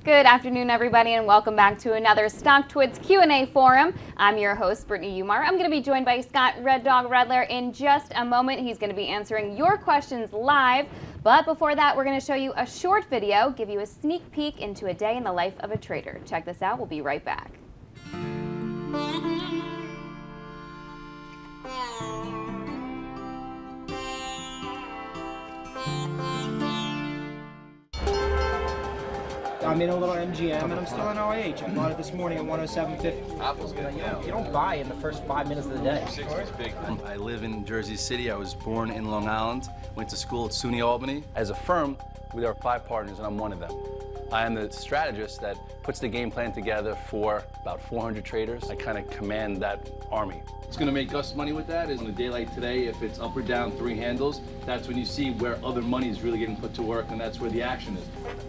Good afternoon, everybody, and welcome back to another StockTwits Q&A forum. I'm your host, Brittany Umar. I'm going to be joined by Scott Red Dog Redler in just a moment. He's going to be answering your questions live. But before that, we're going to show you a short video, give you a sneak peek into a day in the life of a trader. Check this out. We'll be right back. I'm in a little MGM and I'm still in OIH. I bought it this morning at 107.50. Apple's good. You don't buy in the first 5 minutes of the day. 60's big. I live in Jersey City. I was born in Long Island, went to school at SUNY Albany. As a firm, there are 5 partners and I'm one of them. I am the strategist that puts the game plan together for about 400 traders. I kind of command that army. What's going to make us money with that is on a day like today, if it's up or down 3 handles, that's when you see where other money is really getting put to work, and that's where the action is.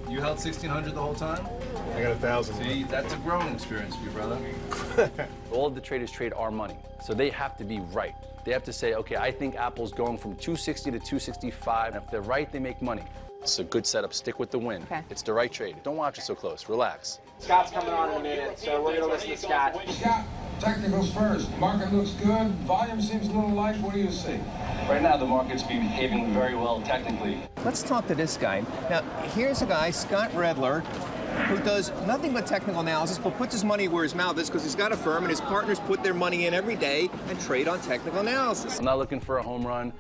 You held 1,600 the whole time? I got 1,000. See, that's a growing experience for you, brother. All of the traders trade our money, so they have to be right. They have to say, okay, I think Apple's going from 260 to 265, and if they're right, they make money. It's a good setup. Stick with the win. Okay. It's the right trade. Don't watch it so close. Relax. Scott's coming on in a minute, so we're going to listen to Scott. Scott, technicals first. Market looks good. Volume seems a little light. What do you see? Right now, the market's behaving very well technically. Let's talk to this guy. Now, here's a guy, Scott Redler, who does nothing but technical analysis, but puts his money where his mouth is because he's got a firm and his partners put their money in every day and trade on technical analysis. I'm not looking for a home run.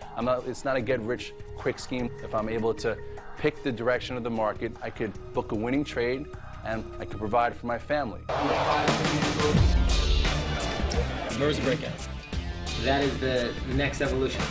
It's not a get-rich-quick scheme. If I'm able to pick the direction of the market, I could book a winning trade and I could provide for my family. Reverse breakouts. That is the next evolution.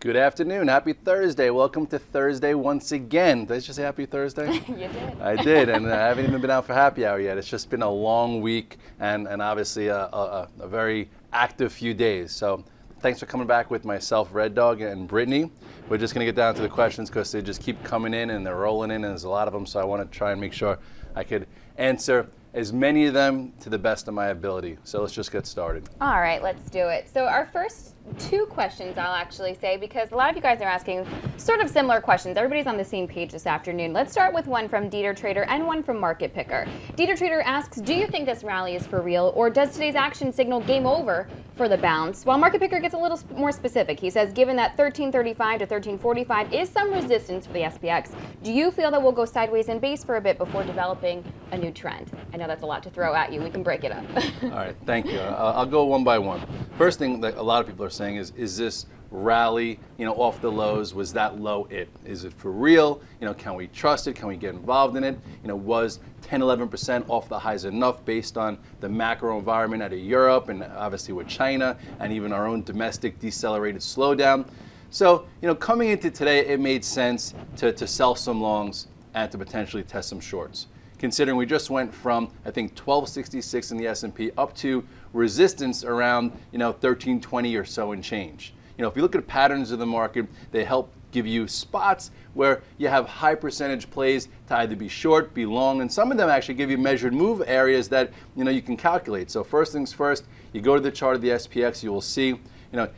Good afternoon. Happy Thursday. Welcome to Thursday once again. Did I just say happy Thursday? You did. I did, and I haven't even been out for happy hour yet. It's just been a long week and obviously a very active few days. So thanks for coming back with myself, Red Dog, and Brittany. We're just going to get down to the questions because they just keep coming in and they're rolling in, and there's a lot of them. So I want to try and make sure I could answer as many of them to the best of my ability. So let's just get started. All right, let's do it. So our first 2 questions, I'll actually say, because a lot of you guys are asking sort of similar questions. Everybody's on the same page this afternoon. Let's start with one from Dieter Trader and one from Market Picker. Dieter Trader asks, do you think this rally is for real, or does today's action signal game over for the bounce? While Market Picker gets a little more specific, he says, given that 1335 to 1345 is some resistance for the SPX, do you feel that we'll go sideways in base for a bit before developing a new trend? I know that's a lot to throw at you. We can break it up. All right, thank you. I'll go one by one. First thing that a lot of people are saying is this rally, off the lows, was that low it? Is it for real? Can we trust it? Can we get involved in it? Was 10, 11% off the highs enough based on the macro environment out of Europe and obviously with China and even our own domestic decelerated slowdown? So, coming into today, it made sense to sell some longs and to potentially test some shorts, considering we just went from, I think, 1266 in the S&P up to resistance around, 1320 or so and change. If you look at patterns of the market, they help give you spots where you have high percentage plays to either be short, be long, and some of them actually give you measured move areas that, you can calculate. So first things first, you go to the chart of the SPX, you will see,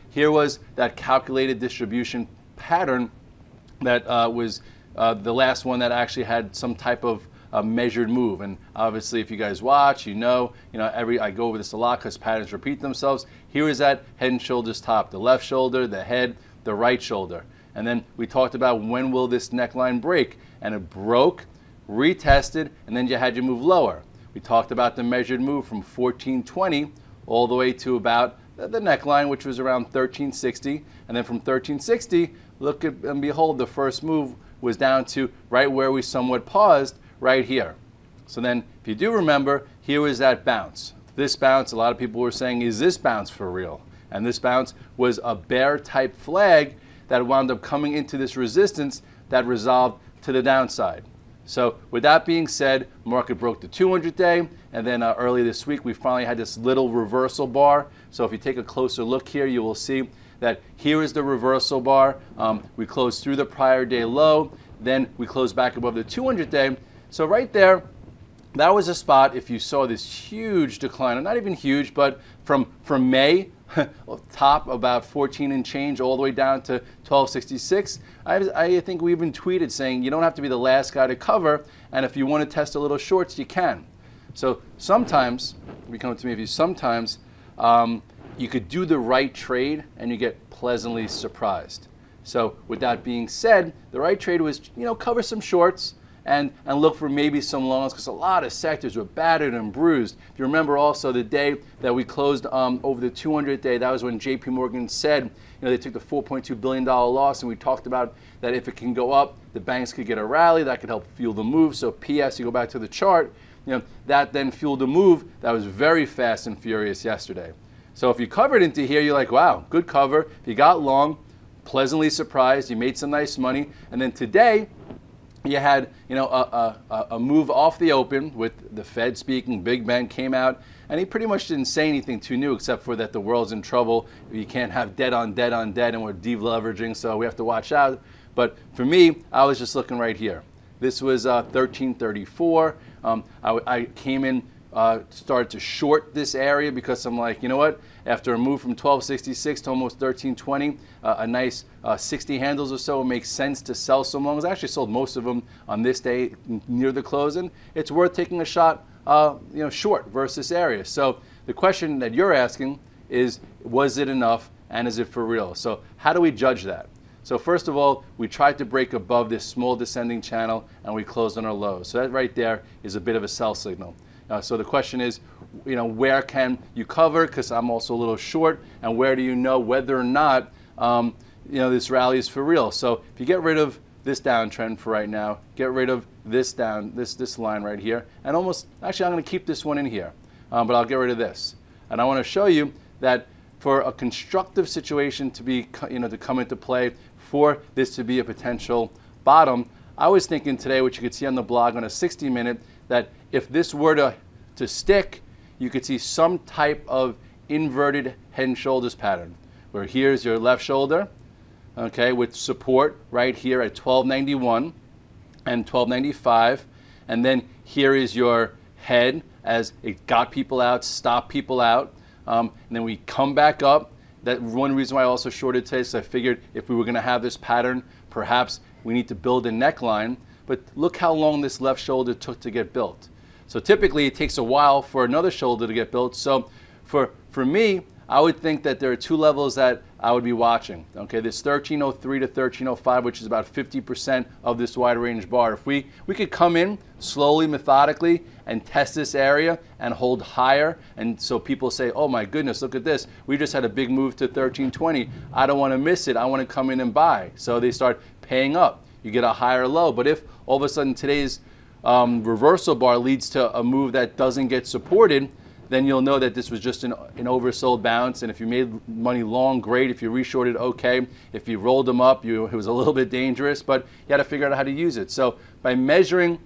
here was that calculated distribution pattern that was the last one that actually had some type of a measured move. And obviously, if you guys watch, I go over this a lot because patterns repeat themselves. Here is that head and shoulders top, the left shoulder, the head, the right shoulder. And then we talked about when will this neckline break, and it broke, retested, and then you had your move lower. We talked about the measured move from 1420 all the way to about the neckline, which was around 1360, and then from 1360, look at and behold, the first move was down to right where we somewhat paused, right here. So then, if you do remember, here was that bounce. This bounce, a lot of people were saying, is this bounce for real? And this bounce was a bear type flag that wound up coming into this resistance that resolved to the downside. So with that being said, market broke the 200-day, and then early this week we finally had this little reversal bar. So if you take a closer look here, you will see that here is the reversal bar. We closed through the prior day low, then we closed back above the 200-day. So right there, that was a spot, if you saw this huge decline, not even huge, but from May, top about 14 and change all the way down to 1266. I think we even tweeted saying you don't have to be the last guy to cover, and if you want to test a little shorts, you can. So sometimes, if you come to me, if you sometimes you could do the right trade and you get pleasantly surprised. So with that being said, the right trade was, cover some shorts and look for maybe some longs, because a lot of sectors were battered and bruised. If you remember also the day that we closed over the 200 day, that was when JP Morgan said, they took the $4.2 billion loss, and we talked about that if it can go up, the banks could get a rally, that could help fuel the move. So PS, you go back to the chart, that then fueled a move that was very fast and furious yesterday. So if you covered into here, you're like, wow, good cover. If you got long, pleasantly surprised, you made some nice money. And then today, you had a move off the open with the Fed speaking. Big Ben came out, and he pretty much didn't say anything too new, except for that the world's in trouble. You can't have debt on debt on debt, and we're deleveraging, so we have to watch out. But for me, I was just looking right here. This was 1334. I came in, started to short this area because I'm like, you know what? After a move from 1266 to almost 1320, a nice 60 handles or so, it makes sense to sell some longs. I actually sold most of them on this day near the close, and it's worth taking a shot, short versus this area. So the question that you're asking is, was it enough, and is it for real? So how do we judge that? So first of all, we tried to break above this small descending channel, and we closed on our lows. So that right there is a bit of a sell signal. So the question is, where can you cover? Because I'm also a little short, and where do you know whether or not this rally is for real? So if you get rid of this downtrend for right now, get rid of this this line right here, and actually I'm going to keep this one in here, but I'll get rid of this. And I want to show you that for a constructive situation to be to come into play, for this to be a potential bottom, I was thinking today, which you could see on the blog on a 60-minute, that if this were to stick, you could see some type of inverted head and shoulders pattern, where here's your left shoulder, okay, with support right here at 1291 and 1295, and then here is your head as it got people out, stopped people out, and then we come back up. That one reason why I also shorted today is I figured if we were going to have this pattern, perhaps we need to build a neckline. But look how long this left shoulder took to get built. So typically it takes a while for another shoulder to get built. So for me, I would think that there are two levels that I would be watching. Okay, this 1303 to 1305, which is about 50% of this wide range bar. If we could come in slowly, methodically, and test this area and hold higher, and so people say, oh my goodness, look at this. We just had a big move to 1320. I don't want to miss it. I want to come in and buy. So they start paying up. You get a higher low. But if all of a sudden today's reversal bar leads to a move that doesn't get supported, then you'll know that this was just an oversold bounce. And if you made money long, great. If you reshorted, okay. If you rolled them up, it was a little bit dangerous, but you had to figure out how to use it. So by measuring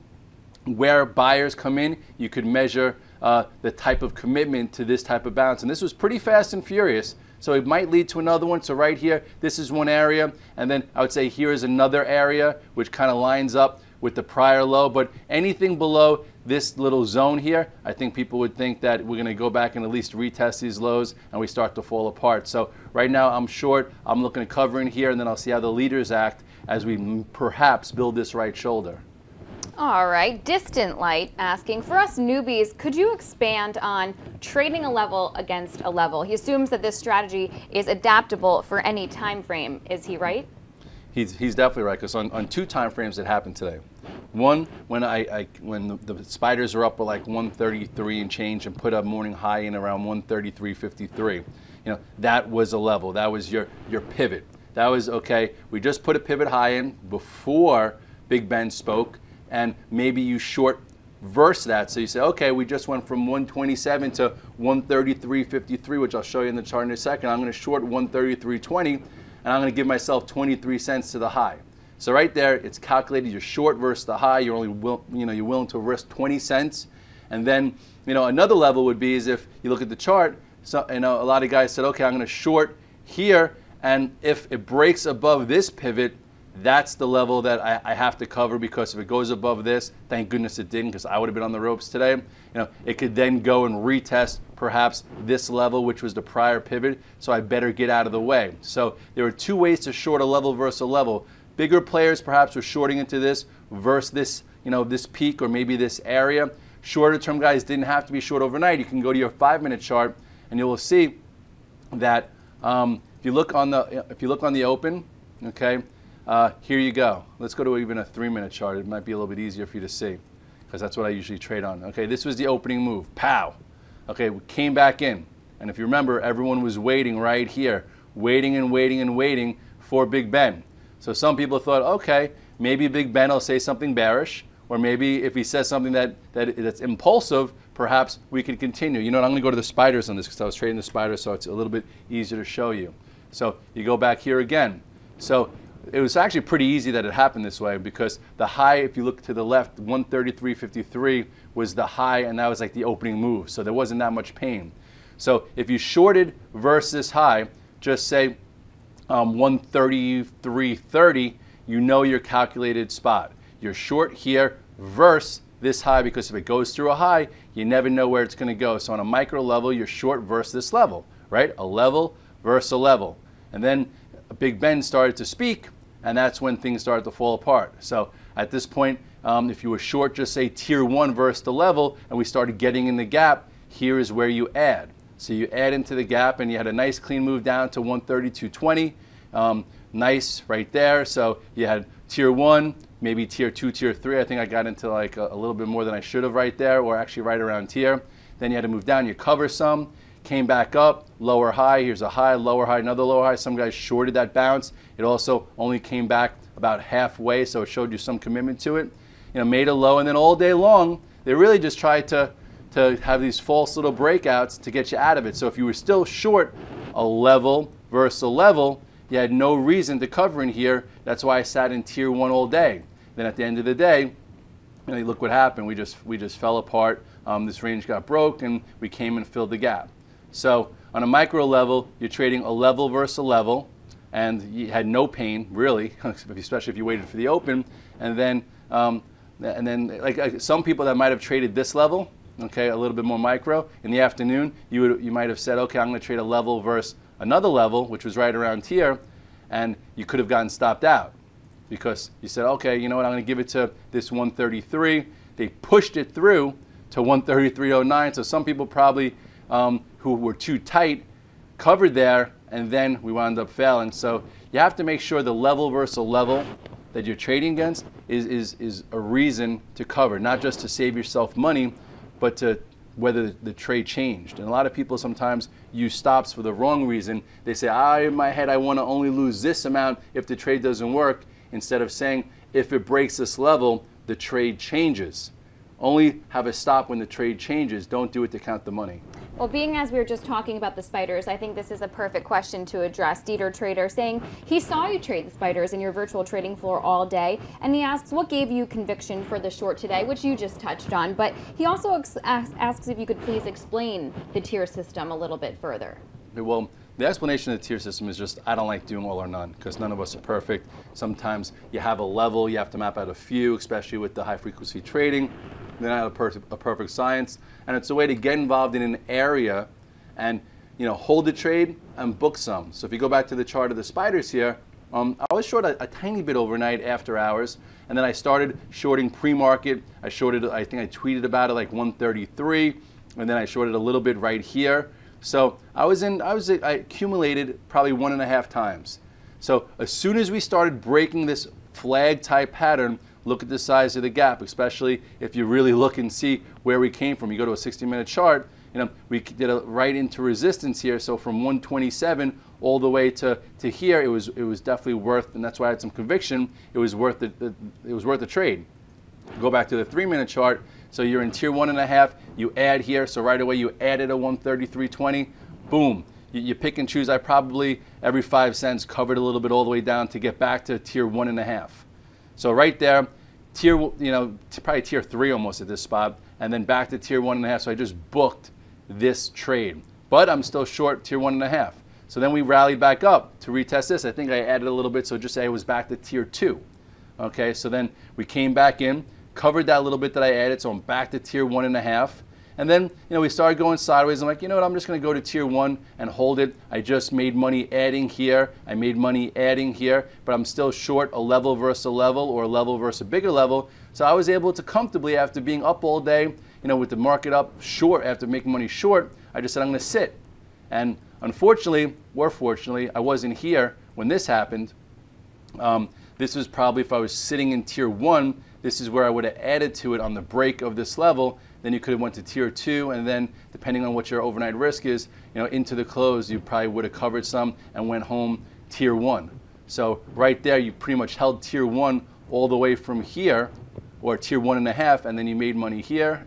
where buyers come in, you could measure the type of commitment to this type of bounce. And this was pretty fast and furious. So it might lead to another one. So right here, this is one area. And then I would say here is another area, which kind of lines up with the prior low. But anything below this little zone here, I think people would think that we're going to go back and at least retest these lows and we start to fall apart. So right now I'm short. I'm looking to cover in here, and then I'll see how the leaders act as we perhaps build this right shoulder. All right, Distant Light asking, for us newbies, could you expand on trading a level against a level? He assumes that this strategy is adaptable for any time frame. Is he right? He's definitely right, because on two time frames it happened today. One, when the spiders are up at like 133 and change and put a morning high in around 133.53. That was a level. That was your pivot. That was okay. We just put a pivot high in before Big Ben spoke, and maybe you short verse that. So you say, okay, we just went from 127 to 133.53, which I'll show you in the chart in a second. I'm going to short 133.20, and I'm going to give myself 23 cents to the high. So right there, it's calculated. You're short versus the high. You're only you're willing to risk 20 cents. And then another level would be is if you look at the chart. So a lot of guys said, okay, I'm going to short here, and if it breaks above this pivot, That's the level that I have to cover, because if it goes above this, thank goodness it didn't, because I would have been on the ropes today. You know, it could then go and retest perhaps this level, which was the prior pivot, so I better get out of the way. So there are two ways to short a level versus a level. Bigger players perhaps were shorting into this versus this, you know, this peak or maybe this area. Shorter term guys didn't have to be short overnight. You can go to your 5-minute chart and you will see that if you look on the open, okay. Here you go. Let's go to even a 3-minute chart. It might be a little bit easier for you to see, because that's what I usually trade on. Okay, this was the opening move. Pow. Okay, we came back in. And if you remember, everyone was waiting right here, waiting and waiting and waiting for Big Ben. So some people thought, okay, maybe Big Ben will say something bearish, or maybe if he says something that's impulsive, perhaps we could continue. You know what, I'm going to go to the spiders on this, because I was trading the spiders, so it's a little bit easier to show you. So you go back here again. So it was actually pretty easy that it happened this way, because the high, if you look to the left, 133.53 was the high, and that was like the opening move. So there wasn't that much pain. So if you shorted versus this high, just say 133.30, you know your calculated spot. You're short here versus this high, because if it goes through a high, you never know where it's going to go. So on a micro level, you're short versus this level, right? A level versus a level. And then Big Ben started to speak, and that's when things started to fall apart. So at this point, if you were short, just say tier 1 versus the level, and we started getting in the gap, here is where you add. So you add into the gap, and you had a nice clean move down to 132.20. Nice right there. So you had tier 1, maybe tier 2, tier 3. I think I got into like a little bit more than I should have right there, or actually right around tier. Then you had to move down, you cover some, came back up, lower high, here's a high, lower high, another lower high. Some guys shorted that bounce. It also only came back about halfway, so it showed you some commitment to it. You know, made a low, and then all day long, they really just tried to have these false little breakouts to get you out of it. So if you were still short a level versus a level, you had no reason to cover in here. That's why I sat in tier 1 all day. Then at the end of the day, you know, look what happened. We just fell apart. This range got broke, and we came and filled the gap. So on a micro level, you're trading a level versus a level, and you had no pain really, especially if you waited for the open. And then like some people that might have traded this level, okay, a little bit more micro in the afternoon, you might have said, okay, I'm going to trade a level versus another level, which was right around here, and you could have gotten stopped out, because you said, okay, you know what, I'm going to give it to this 133. They pushed it through to 133.09. So some people probably who were too tight covered there, and then we wound up failing. So you have to make sure the level versus a level that you're trading against is a reason to cover, not just to save yourself money, but to whether the trade changed. And a lot of people sometimes use stops for the wrong reason. They say, in my head, I want to only lose this amount if the trade doesn't work, instead of saying, if it breaks this level, the trade changes. Only have a stop when the trade changes. Don't do it to count the money. Well, being as we were just talking about the spiders, I think this is a perfect question to address. Dieter Trader saying he saw you trade the spiders in your virtual trading floor all day, and he asks what gave you conviction for the short today, which you just touched on, but he also asks if you could please explain the tier system a little bit further. Well, the explanation of the tier system is just, I don't like doing all or none, because none of us are perfect. Sometimes you have a level, you have to map out a few, especially with the high frequency trading. They're not a perfect science, and it's a way to get involved in an area and, you know, hold the trade and book some. So if you go back to the chart of the spiders here, I was short a tiny bit overnight after hours, and then I started shorting pre-market. I shorted, I think I tweeted about it like 133, and then I shorted a little bit right here. So I accumulated probably 1.5 times. So as soon as we started breaking this flag type pattern, look at the size of the gap, especially if you really look and see where we came from. You go to a 60-minute chart, you know, we did a right into resistance here. So from 127 all the way to here, it was definitely worth, and that's why I had some conviction. It was worth the trade. Go back to the 3-minute chart. So you're in tier 1.5. You add here. So right away you added a 133.20. Boom. You pick and choose. I probably every 5 cents covered a little bit all the way down to get back to tier 1.5. So right there, tier, you know, probably tier 3 almost at this spot, and then back to tier 1.5. So I just booked this trade, but I'm still short tier 1.5. So then we rallied back up to retest this. I think I added a little bit, so just say I was back to tier 2. Okay, so then we came back in, covered that little bit that I added, so I'm back to tier 1.5. And then, we started going sideways. I'm like, you know what, I'm just going to go to tier 1 and hold it. I just made money adding here. I made money adding here, but I'm still short a level versus a level, or a level versus a bigger level. So I was able to comfortably, after being up all day, with the market up short, after making money short, I just said I'm going to sit. And unfortunately, or fortunately, I wasn't here when this happened. This was probably, if I was sitting in tier 1, this is where I would have added to it on the break of this level. Then you could have went to tier 2, and then depending on what your overnight risk is, into the close, you probably would have covered some and went home tier 1. So right there, you pretty much held tier 1 all the way from here, or tier 1.5, and then you made money here,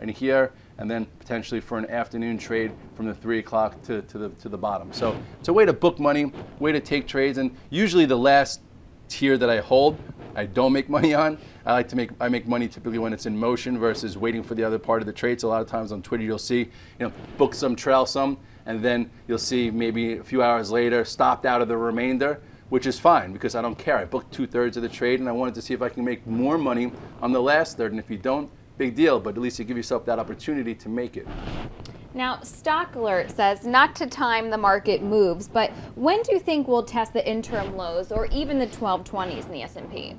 and then potentially for an afternoon trade from the 3 o'clock to the bottom. So it's a way to book money, way to take trades, and usually the last tier that I hold, I don't make money on. I make money typically when it's in motion versus waiting for the other part of the trade. So a lot of times on Twitter you'll see, book some, trail some, and then you'll see maybe a few hours later stopped out of the remainder, which is fine because I don't care. I booked 2/3 of the trade and I wanted to see if I can make more money on the last third. And if you don't, big deal, but at least you give yourself that opportunity to make it. Now, Stock Alert says not to time the market moves, but when do you think we'll test the interim lows or even the 1220s in the S&P?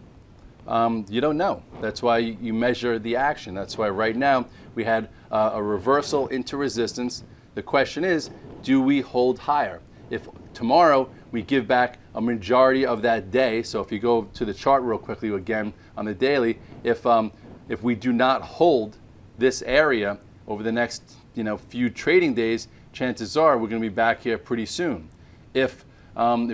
You don't know. That's why you measure the action. That's why right now we had a reversal into resistance. The question is, do we hold higher? If tomorrow we give back a majority of that day, so if you go to the chart real quickly again on the daily, if we do not hold this area over the next few trading days, chances are we're going to be back here pretty soon. If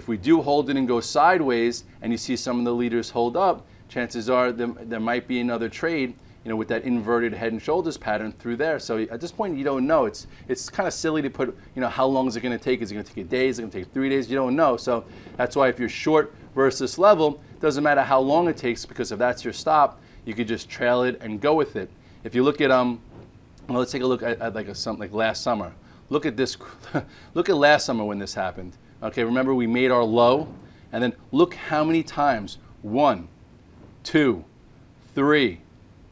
we do hold it and go sideways and you see some of the leaders hold up, chances are there might be another trade, with that inverted head and shoulders pattern through there. So at this point, you don't know. It's kind of silly to put, how long is it going to take? Is it going to take a day? Is it going to take 3 days? You don't know. So that's why if you're short versus level, it doesn't matter how long it takes, because if that's your stop, you could just trail it and go with it. If you look at well, let's take a look at something like last summer. Look at this. Look at last summer when this happened. Okay, remember we made our low, and then look how many times. 1, 2, 3,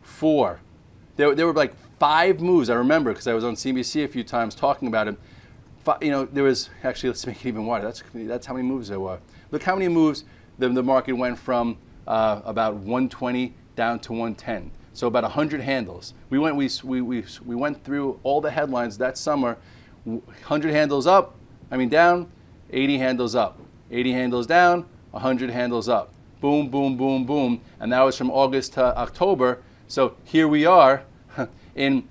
4. There were like 5 moves. I remember because I was on CNBC a few times talking about it. There was actually, let's make it even wider. That's how many moves there were. Look how many moves the market went from about 120 down to 110. So about 100 handles. We went through all the headlines that summer. 100 handles up, down, 80 handles up, 80 handles down, 100 handles up. Boom, boom, boom, boom. And that was from August to October. So here we are in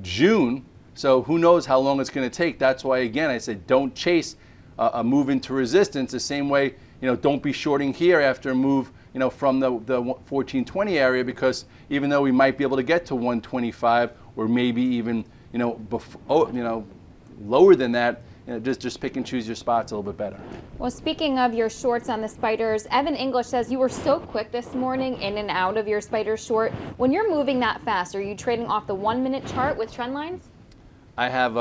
June. So who knows how long it's going to take. That's why, again, I said don't chase a move into resistance the same way, don't be shorting here after a move, from the 1420 area, because even though we might be able to get to 125 or maybe even, lower than that, just pick and choose your spots a little bit better. Well, speaking of your shorts on the spiders, Evan English says you were so quick this morning in and out of your spider short. When you're moving that fast, are you trading off the 1-minute chart with trend lines? I have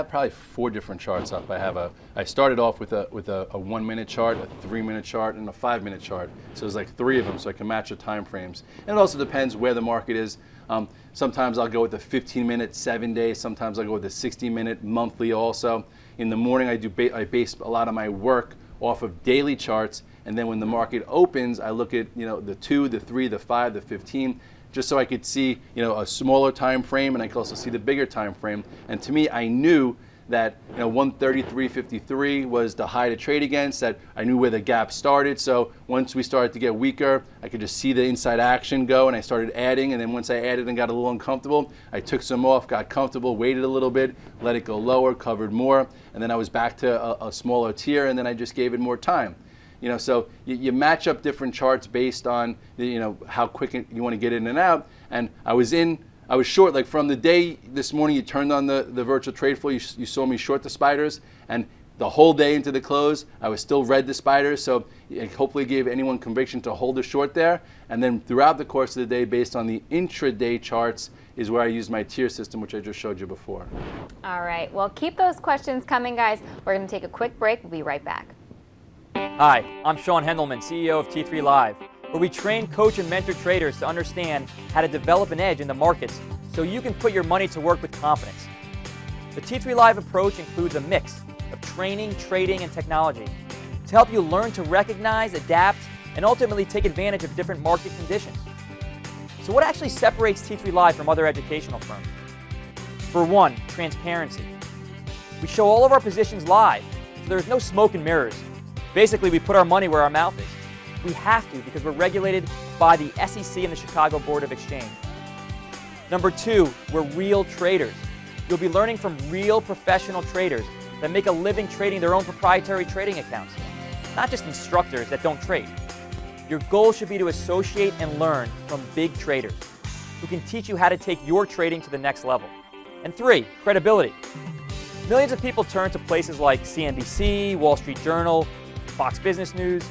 probably 4 different charts up. I started off with a 1-minute chart, a 3-minute chart, and a 5-minute chart. So there's like 3 of them, so I can match the time frames. And it also depends where the market is. Sometimes I'll go with the 15-minute 7 days. Sometimes I'll go with the 60-minute monthly also. In the morning, I base a lot of my work off of daily charts, and then when the market opens, I look at the 2, the 3, the 5, the 15. Just so I could see, a smaller time frame, and I could also see the bigger time frame. And to me, I knew that 133.53 was the high to trade against. That I knew where the gap started. So once we started to get weaker, I could just see the inside action go, and I started adding. And then once I added and got a little uncomfortable, I took some off, got comfortable, waited a little bit, let it go lower, covered more, and then I was back to a smaller tier, and then I just gave it more time. So you match up different charts based on how quick you want to get in and out. And I was short, like from the day this morning you turned on the virtual trade floor, you saw me short the spiders, and the whole day into the close, I was still red the spiders. So it hopefully gave anyone conviction to hold a short there. And then throughout the course of the day, based on the intraday charts, is where I use my tier system, which I just showed you before. All right, well, keep those questions coming, guys. We're going to take a quick break. We'll be right back. Hi, I'm Sean Hendelman, CEO of T3 Live, where we train, coach, and mentor traders to understand how to develop an edge in the markets so you can put your money to work with confidence. The T3 Live approach includes a mix of training, trading, and technology to help you learn to recognize, adapt, and ultimately take advantage of different market conditions. So what actually separates T3 Live from other educational firms? For one, transparency. We show all of our positions live, so there's no smoke and mirrors. Basically, we put our money where our mouth is. We have to because we're regulated by the SEC and the Chicago Board of Exchange. Number two, we're real traders. You'll be learning from real professional traders that make a living trading their own proprietary trading accounts, not just instructors that don't trade. Your goal should be to associate and learn from big traders who can teach you how to take your trading to the next level. And three, credibility. Millions of people turn to places like CNBC, Wall Street Journal, Fox Business News,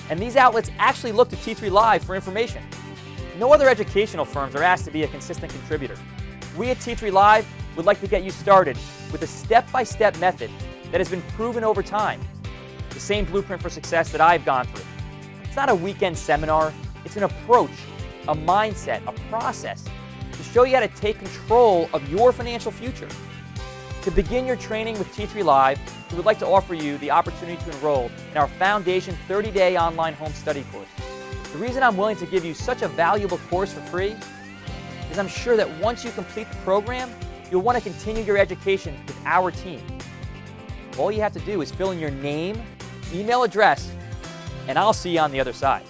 and these outlets actually look to T3 Live for information. No other educational firms are asked to be a consistent contributor. We at T3 Live would like to get you started with a step-by-step method that has been proven over time. The same blueprint for success that I've gone through. It's not a weekend seminar, it's an approach, a mindset, a process to show you how to take control of your financial future. To begin your training with T3 Live, we would like to offer you the opportunity to enroll in our Foundation 30-day online home study course. The reason I'm willing to give you such a valuable course for free is I'm sure that once you complete the program, you'll want to continue your education with our team. All you have to do is fill in your name, email address, and I'll see you on the other side.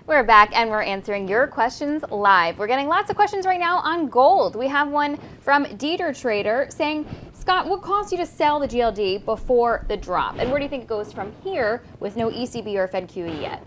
We're back and we're answering your questions live. We're getting lots of questions right now on gold. We have one from Dieter Trader saying, Scott, what caused you to sell the GLD before the drop? And where do you think it goes from here with no ECB or Fed QE yet?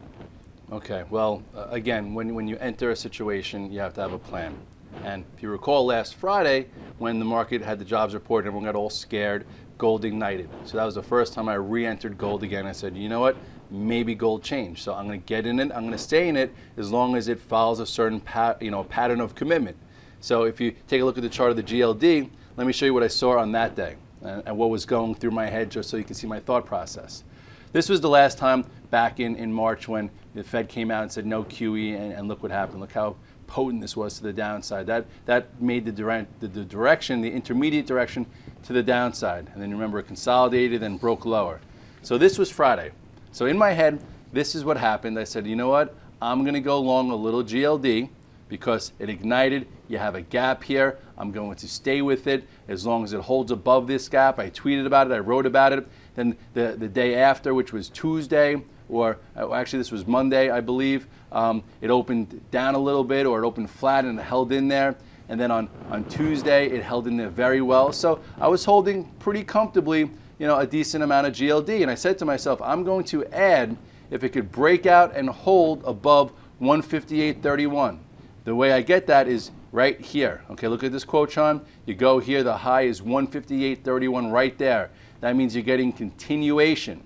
Okay, well, again, when you enter a situation, you have to have a plan. And if you recall last Friday, when the market had the jobs report and everyone got all scared, gold ignited. So that was the first time I re-entered gold again. I said, you know what? Maybe gold changed. So I'm going to get in it. I'm going to stay in it as long as it follows a certain pattern of commitment. So if you take a look at the chart of the GLD, let me show you what I saw on that day and what was going through my head just so you can see my thought process. This was the last time back in March when the Fed came out and said no QE, and look what happened. Look how potent this was to the downside. That made the direction, the intermediate direction, to the downside. And then remember, it consolidated and broke lower. So this was Friday. So in my head, this is what happened. I said, you know what? I'm going to go long a little GLD because it ignited. You have a gap here. I'm going to stay with it as long as it holds above this gap. I tweeted about it. I wrote about it. Then the day after, which was Tuesday, or actually this was Monday, I believe, it opened down a little bit, or it opened flat and it held in there. And then on Tuesday, it held in there very well. So I was holding pretty comfortably, a decent amount of GLD. And I said to myself, I'm going to add if it could break out and hold above 158.31. The way I get that is right here. Okay, look at this quote, Sean. You go here, the high is 158.31 right there. That means you're getting continuation.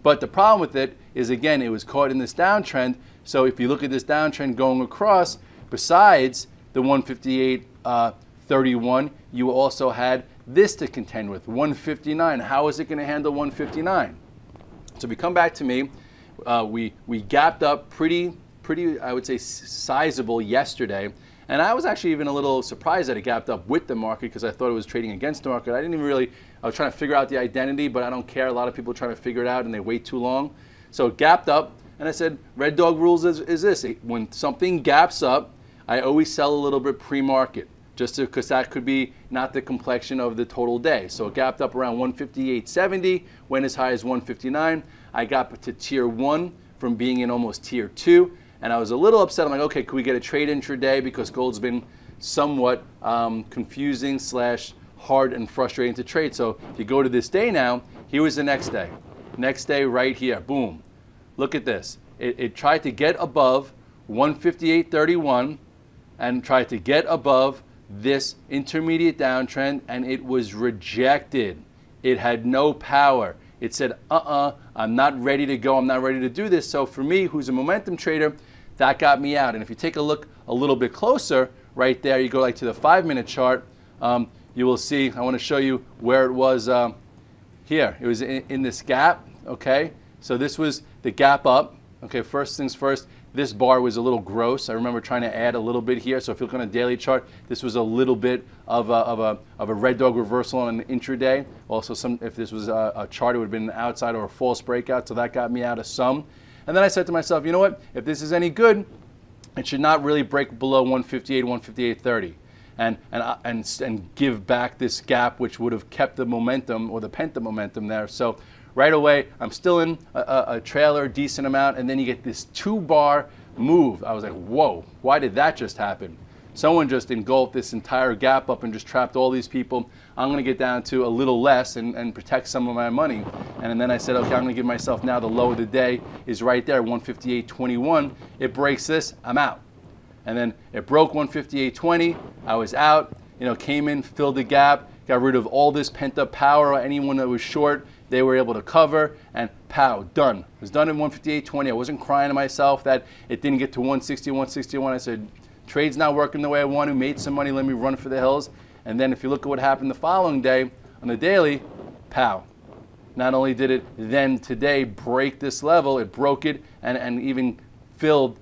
But the problem with it is, again, it was caught in this downtrend. So if you look at this downtrend going across, besides the 158.31, you also had this to contend with, 159. How is it going to handle 159? So if we come back to me, we gapped up pretty, I would say, sizable yesterday. And I was actually even a little surprised that it gapped up with the market because I thought it was trading against the market. I was trying to figure out the identity, but I don't care. A lot of people are trying to figure it out and they wait too long. So it gapped up, and I said, Red Dog rules is this. When something gaps up, I always sell a little bit pre-market, just because that could be not the complexion of the total day. So it gapped up around 158.70, went as high as 159. I got to tier 1 from being in almost tier 2. And I was a little upset. I'm like, okay, could we get a trade intraday? Because gold's been somewhat confusing / hard and frustrating to trade. So if you go to this day now, here was the next day. Next day right here, boom. Look at this. It tried to get above 158.31 and tried to get above this intermediate downtrend, and it was rejected. It had no power. It said, I'm not ready to go. I'm not ready to do this. So for me, who's a momentum trader, that got me out. And if you take a look a little bit closer, right there, you go like to the 5-minute chart, you will see, I want to show you where it was here. It was in this gap, okay? So this was the gap up. Okay, first things first, this bar was a little gross. I remember trying to add a little bit here. So if you look on a daily chart, this was a little bit of a red dog reversal on an intraday. Also, if this was a chart, it would have been an outside or a false breakout. So that got me out of some. And then I said to myself, you know what? If this is any good, it should not really break below 158, 158.30. And give back this gap, which would have kept the momentum or the pent-up momentum there. So right away, I'm still in a trailer, decent amount, and then you get this 2-bar move. I was like, whoa, why did that just happen? Someone just engulfed this entire gap up and just trapped all these people. I'm going to get down to a little less and protect some of my money. And then I said, okay, I'm going to give myself now the low of the day is right there, 158.21. It breaks this, I'm out. And then it broke 158.20. I was out, came in, filled the gap, got rid of all this pent-up power. Anyone that was short, they were able to cover, and pow, done. It was done at 158.20. I wasn't crying to myself that it didn't get to 160, 161. I said, trade's not working the way I want to, made some money, let me run for the hills. And then if you look at what happened the following day, on the daily, pow. Not only did it then today break this level, it broke it and even filled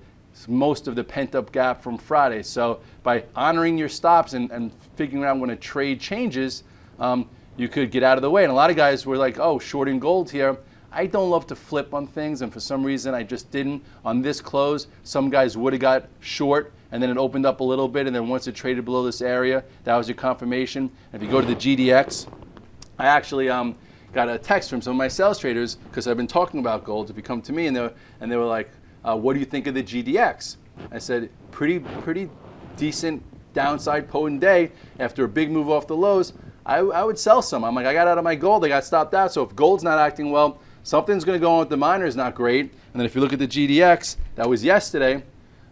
most of the pent-up gap from Friday. So by honoring your stops and figuring out when a trade changes, you could get out of the way. And a lot of guys were like, oh, shorting gold here. I don't love to flip on things, and for some reason I just didn't. On this close, some guys would have got short, and then it opened up a little bit, and then once it traded below this area, that was your confirmation. And if you go to the GDX, I actually got a text from some of my sales traders, because I've been talking about gold. If you come to me, and they were like, what do you think of the GDX? I said, pretty decent downside potent day. After a big move off the lows, I would sell some. I'm like, I got out of my gold, I got stopped out, so if gold's not acting well, something's going to go on with the miners not great. And then if you look at the GDX, that was yesterday,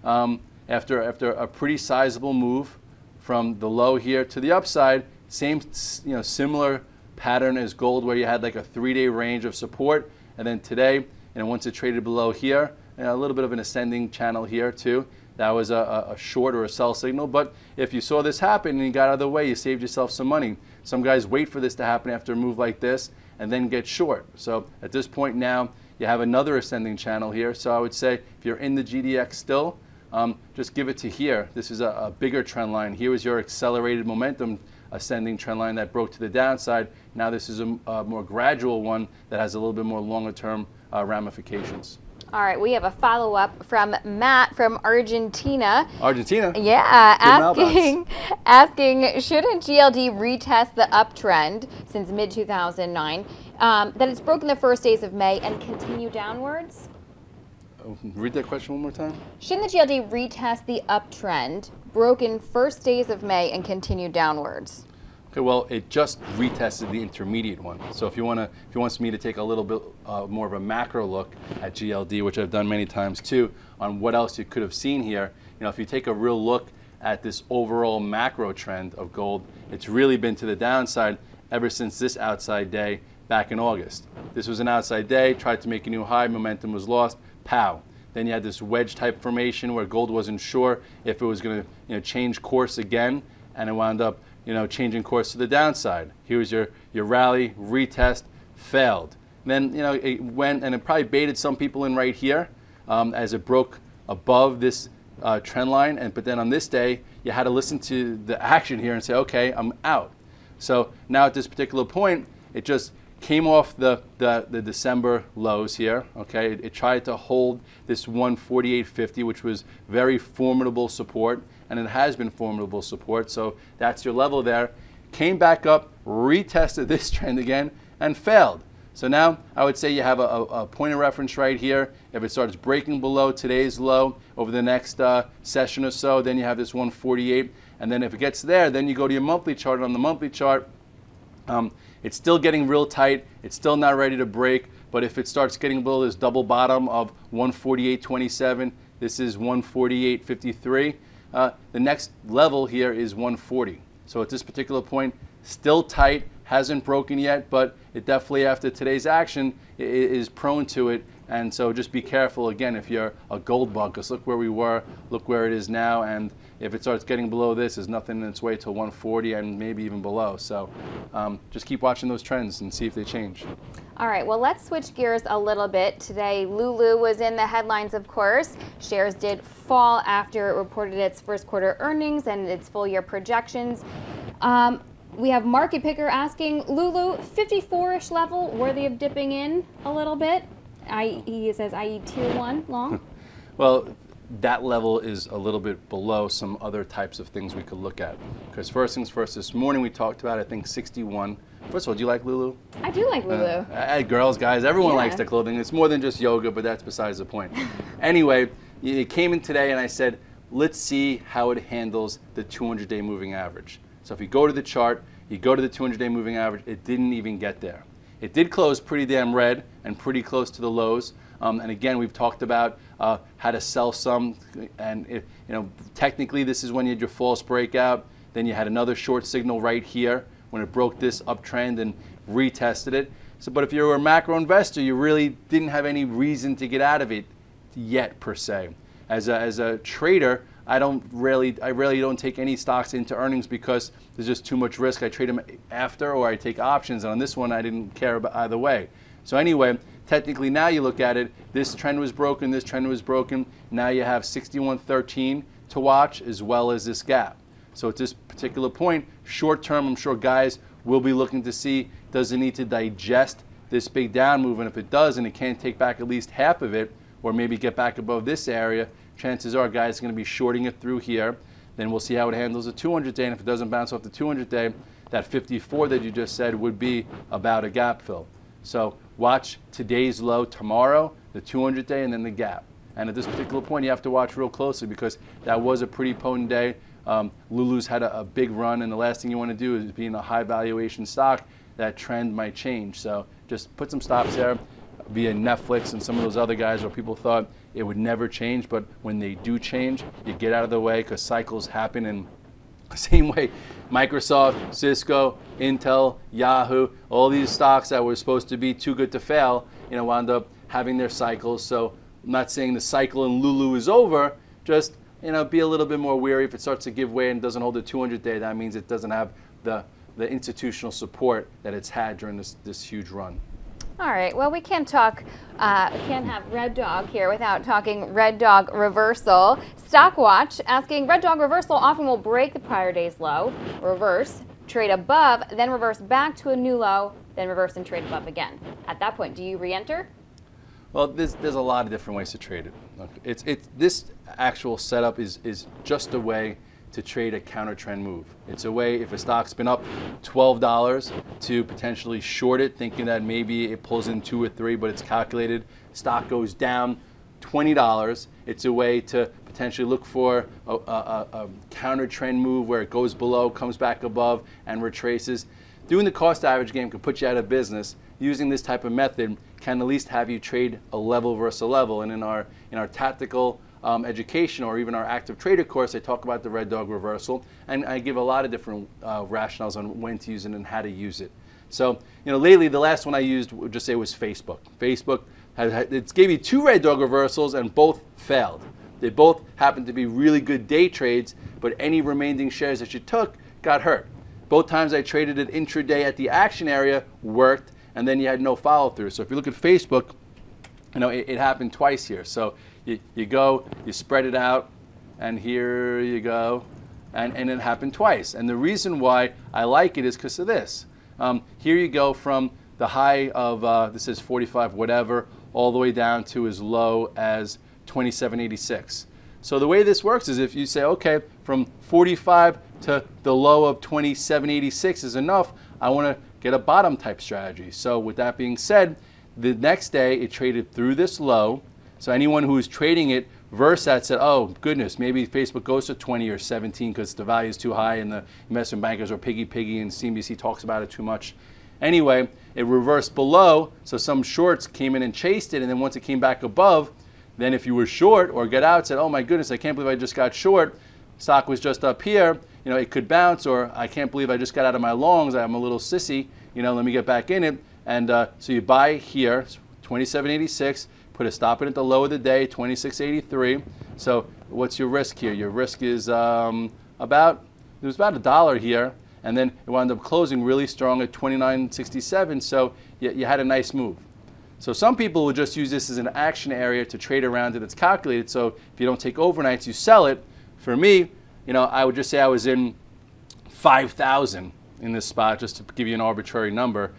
after a pretty sizable move from the low here to the upside, same similar pattern as gold where you had like a 3-day range of support, and then today, once it traded below here, a little bit of an ascending channel here too. That was a short or a sell signal. But if you saw this happen and you got out of the way, you saved yourself some money. Some guys wait for this to happen after a move like this and then get short. So at this point now, you have another ascending channel here. So I would say if you're in the GDX still, just give it to here. This is a bigger trend line. Here is your accelerated momentum ascending trend line that broke to the downside. Now this is a more gradual one that has a little bit more longer term ramifications. All right, we have a follow-up from Matt from Argentina. Argentina? Yeah, asking, shouldn't GLD retest the uptrend since mid-2009, that it's broken the first days of May and continue downwards? Read that question one more time. Shouldn't the GLD retest the uptrend, broken first days of May and continue downwards? Okay, well, it just retested the intermediate one. So if you wants me to take a little bit more of a macro look at GLD, which I've done many times too, on what else you could have seen here, if you take a real look at this overall macro trend of gold, it's really been to the downside ever since this outside day back in August. This was an outside day, tried to make a new high, momentum was lost, pow. Then you had this wedge type formation where gold wasn't sure if it was going to change course again, and it wound up changing course to the downside. Here was your rally, retest, failed. And then it went and it probably baited some people in right here as it broke above this trend line. But then on this day, you had to listen to the action here and say, okay, I'm out. So now at this particular point, it just came off the December lows here. Okay, it tried to hold this 148.50, which was very formidable support. And it has been formidable support, so that's your level there. Came back up, retested this trend again, and failed. So now I would say you have a point of reference right here. If it starts breaking below today's low over the next session or so, then you have this 148. And then if it gets there, then you go to your monthly chart. On the monthly chart, it's still getting real tight. It's still not ready to break. But if it starts getting below this double bottom of 148.27, this is 148.53. The next level here is 140. So at this particular point, still tight, hasn't broken yet, but it definitely, after today's action, is prone to it And so just be careful, again, if you're a gold bug, because look where we were, look where it is now, and if it starts getting below this, there's nothing in its way to 140 and maybe even below. So just keep watching those trends and see if they change. All right, well, let's switch gears a little bit. Today, Lulu was in the headlines, of course. Shares did fall after it reported its first quarter earnings and its full year projections. We have Market Picker asking, Lulu, 54-ish level, worthy of dipping in a little bit? He says, i.e. tier 1 long? Well, that level is a little bit below some other types of things we could look at. Because first things first, this morning we talked about, I think, 61. First of all, do you like Lulu? I do like Lulu. Girls, guys, everyone Yeah. likes their clothing. It's more than just yoga, but that's besides the point. Anyway, it came in today and I said, let's see how it handles the 200-day moving average. So if you go to the chart, you go to the 200-day moving average, it didn't even get there. It did close pretty damn red and pretty close to the lows. And again, we've talked about how to sell some. And technically, this is when you had your false breakout. Then you had another short signal right here when it broke this uptrend and retested it. So, but if you're a macro investor, you really didn't have any reason to get out of it yet, per se. As a trader, I really don't take any stocks into earnings because there's just too much risk. I trade them after, or I take options. And on this one, I didn't care about either way. So anyway, technically now you look at it, this trend was broken, this trend was broken. Now you have 61.13 to watch as well as this gap. So at this particular point, short term, I'm sure guys will be looking to see, does it need to digest this big down move? And if it does, and it can't take back at least half of it, or maybe get back above this area, chances are guys are going to be shorting it through here. Then we'll see how it handles the 200-day, and if it doesn't bounce off the 200-day, that 54 that you just said would be about a gap fill. So watch today's low tomorrow, the 200-day, and then the gap. And at this particular point, you have to watch real closely because that was a pretty potent day. Lulu's had a big run, and the last thing you want to do is be in a high valuation stock. That trend might change. So just put some stops there via Netflix and some of those other guys where people thought it would never change, but when they do change, you get out of the way because cycles happen. And the same way, Microsoft, Cisco, Intel, Yahoo, all these stocks that were supposed to be too good to fail, wound up having their cycles. So I'm not saying the cycle in Lulu is over, just be a little bit more wary. If it starts to give way and doesn't hold the 200-day, that means it doesn't have the institutional support that it's had during this huge run. All right, well, we can't have Red Dog here without talking Red Dog reversal. Stockwatch asking, Red Dog reversal often will break the prior day's low, reverse, trade above, then reverse back to a new low, then reverse and trade above again. At that point, do you re-enter? Well, there's a lot of different ways to trade it. This actual setup is just a way to trade a counter trend move. It's a way, if a stock's been up $12, to potentially short it, thinking that maybe it pulls in 2 or 3, but it's calculated. Stock goes down $20. It's a way to potentially look for a counter trend move where it goes below, comes back above, and retraces. Doing the cost average game could put you out of business. Using this type of method can at least have you trade a level versus a level. And in our tactical education, or even our active trader course, I talk about the Red Dog reversal, and I give a lot of different rationales on when to use it and how to use it. So, lately the last one I used, would just say, was Facebook. Facebook it gave you 2 Red Dog reversals, and both failed. They both happened to be really good day trades, but any remaining shares that you took got hurt. Both times I traded it intraday at the action area, worked, and then you had no follow through. So if you look at Facebook, it happened twice here. So you go, you spread it out, and here you go, and it happened twice. And the reason why I like it is because of this. Here you go from the high of, this is 45 whatever, all the way down to as low as 27.86. So the way this works is if you say, okay, from 45 to the low of 27.86 is enough, I want to get a bottom type strategy. So with that being said, the next day it traded through this low. So anyone who is trading it versus that said, oh goodness, maybe Facebook goes to 20 or 17 because the value is too high and the investment bankers are piggy and CNBC talks about it too much. Anyway, it reversed below, so some shorts came in and chased it, and then once it came back above, then if you were short or get out, said, oh my goodness, I can't believe I just got short, stock was just up here, it could bounce, or I can't believe I just got out of my longs, I'm a little sissy, let me get back in it. And so you buy here, 27.86, put a stop in at the low of the day, 26.83. So what's your risk here? Your risk is about $1 here, and then it wound up closing really strong at 29.67. So you had a nice move. So some people will just use this as an action area to trade around it. It's calculated. So if you don't take overnights, you sell it. For me, I would just say I was in 5,000 in this spot, just to give you an arbitrary number.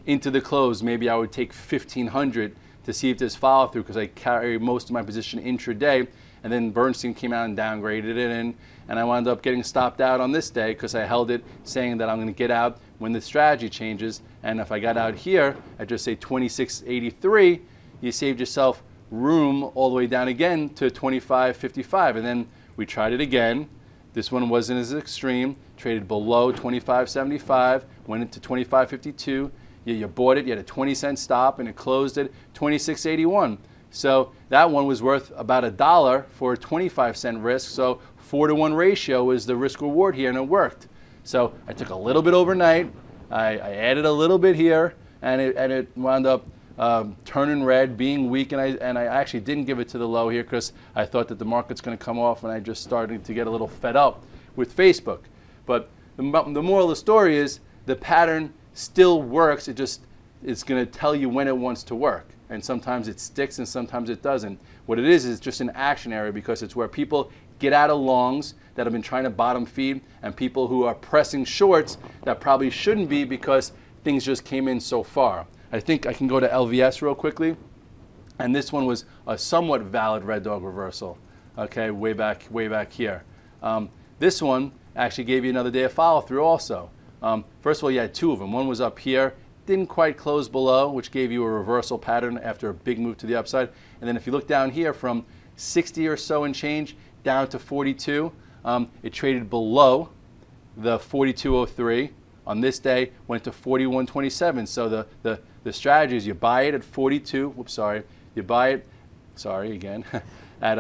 Into the close, maybe I would take 1,500 to see if there's follow through, because I carry most of my position intraday. And then Bernstein came out and downgraded it, and I wound up getting stopped out on this day because I held it saying that I'm going to get out when the strategy changes. And if I got out here at just say 26.83, you saved yourself room all the way down again to 25.55. And then we tried it again. This one wasn't as extreme. Traded below 25.75, went into 25.52. You bought it, you had a 20-cent stop, and it closed at 26.81. So that one was worth about $1 for a 25-cent risk. So 4-to-1 ratio was the risk reward here, and it worked. So I took a little bit overnight. I added a little bit here, and it wound up turning red, being weak, and I actually didn't give it to the low here because I thought that the market's going to come off, and I just started to get a little fed up with Facebook. But the moral of the story is the pattern still works. It's going to tell you when it wants to work. And sometimes it sticks and sometimes it doesn't. What it is just an action area, because it's where people get out of longs that have been trying to bottom feed, and people who are pressing shorts that probably shouldn't be because things just came in so far. I think I can go to LVS real quickly. And this one was a somewhat valid red dog reversal, okay, way back here. This one actually gave you another day of follow through also. First of all, you had two of them. One was up here, didn't quite close below, which gave you a reversal pattern after a big move to the upside. And then if you look down here from 60 or so and change down to 42, it traded below the 42.03. On this day, went to 41.27. So the strategy is you buy it at 42. Whoops, sorry. You buy it, sorry again, at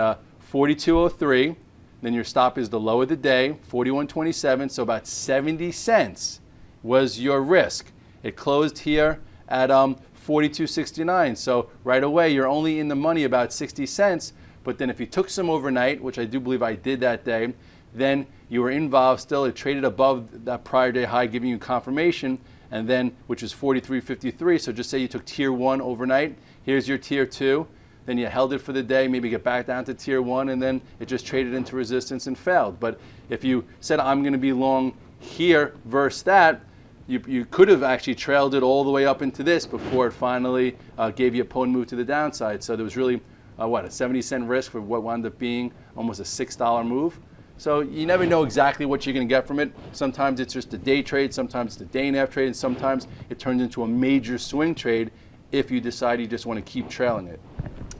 42.03. Then your stop is the low of the day, 41.27. So about 70 cents was your risk. It closed here at 42.69. So right away, you're only in the money about 60 cents. But then if you took some overnight, which I do believe I did that day, then you were involved still. It traded above that prior day high, giving you confirmation, and then, which is 43.53. So just say you took tier 1 overnight. Here's your tier 2. Then you held it for the day, maybe get back down to tier 1, and then it just traded into resistance and failed. But if you said, I'm going to be long here versus that, you could have actually trailed it all the way up into this before it finally gave you a potent move to the downside. So there was really, a 70-cent risk for what wound up being almost a $6 move. So you never know exactly what you're going to get from it. Sometimes it's just a day trade, sometimes it's a day and a half trade, and sometimes it turns into a major swing trade if you decide you just want to keep trailing it.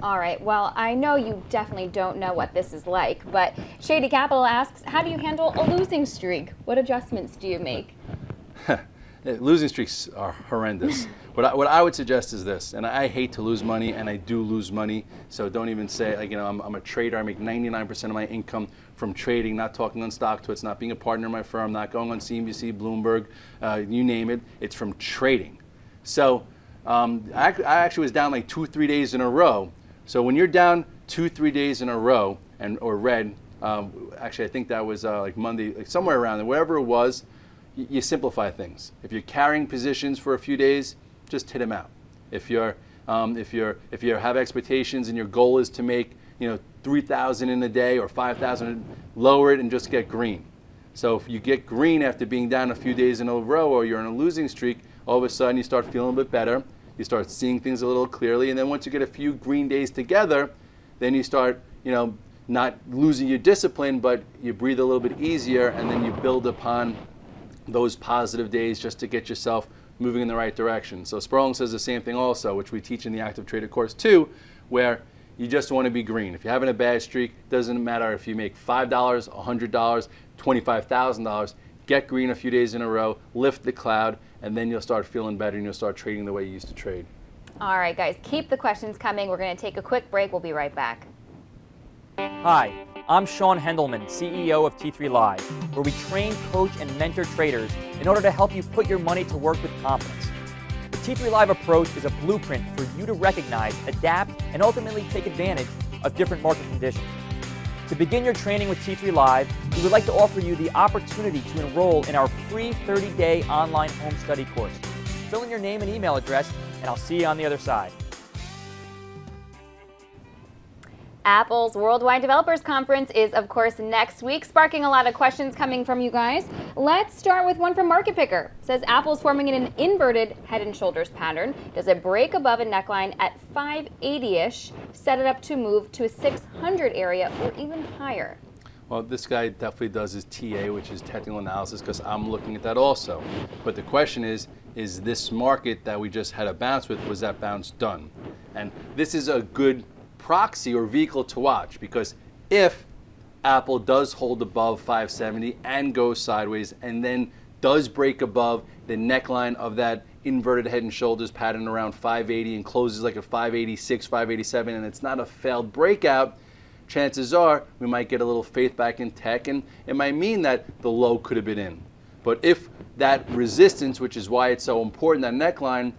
All right, well, I know you definitely don't know what this is like, but Shady Capital asks, how do you handle a losing streak? What adjustments do you make? Losing streaks are horrendous. What I would suggest is this, and I hate to lose money, and I do lose money, so don't even say, like, I'm a trader. I make 99% of my income from trading, not talking on stock twits, not being a partner in my firm, not going on CNBC, Bloomberg, you name it. It's from trading. So I actually was down like 2-3 days in a row. So when you're down 2-3 days in a row, or red, actually I think that was like Monday, like somewhere around there, wherever it was, you simplify things. If you're carrying positions for a few days, just hit them out. If you have expectations and your goal is to make 3,000 in a day or 5,000, lower it and just get green. So if you get green after being down a few days in a row, or you're on a losing streak, all of a sudden you start feeling a bit better. You start seeing things a little clearly, and then once you get a few green days together, then you start not losing your discipline, but you breathe a little bit easier, and then you build upon those positive days just to get yourself moving in the right direction. So Sperling says the same thing also, which we teach in the Active Trader course too, where you just want to be green. If you're having a bad streak, doesn't matter if you make $5, $100, $25,000, get green a few days in a row, lift the cloud, and then you'll start feeling better and you'll start trading the way you used to trade. All right, guys, keep the questions coming. We're going to take a quick break. We'll be right back. Hi, I'm Sean Hendelman, CEO of T3 Live, where we train, coach, and mentor traders in order to help you put your money to work with confidence. With T3 Live approach is a blueprint for you to recognize, adapt, and ultimately take advantage of different market conditions. To begin your training with T3 Live, we would like to offer you the opportunity to enroll in our free 30-day online home study course. Fill in your name and email address, and I'll see you on the other side. Apple's Worldwide Developers Conference is, of course, next week, sparking a lot of questions coming from you guys. Let's start with one from Market Picker. It says Apple's forming in an inverted head and shoulders pattern. Does it break above a neckline at 580-ish, set it up to move to a 600 area or even higher? Well, this guy definitely does his TA, which is technical analysis, because I'm looking at that also. But the question is this market that we just had a bounce with, was that bounce done? And this is a good proxy or vehicle to watch, because if Apple does hold above 570 and goes sideways and then does break above the neckline of that inverted head and shoulders pattern around 580 and closes like a 586, 587, and it's not a failed breakout, chances are we might get a little faith back in tech, and it might mean that the low could have been in. But if that resistance, which is why it's so important, that neckline,